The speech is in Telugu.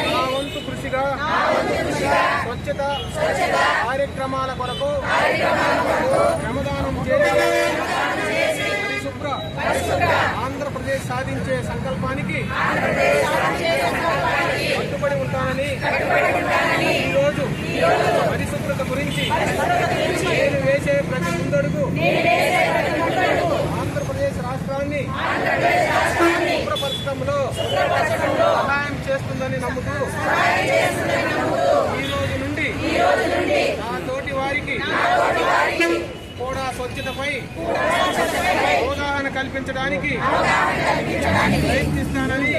నా వంతు కృషిగా స్వచ్ఛత కార్యక్రమాల కొరకు శ్రమదానం చేసి పరిశుభ్ర ఆంధ్రప్రదేశ్ సాధించే సంకల్పానికి కట్టుబడి ఉంటానని ఈరోజు పరిశుభ్రత గురించి నేను వేసే ప్రతి ముందడుగు ఆంధ్రప్రదేశ్ రాష్ట్రాన్ని శుభ్రపరచడంలో సహాయం చేస్తుందని నమ్ముతూ ఈ రోజు నుండి నా తోటి వారికి కూడా స్వచ్ఛతపై అవగాహన కల్పించడానికి ప్రయత్నిస్తానని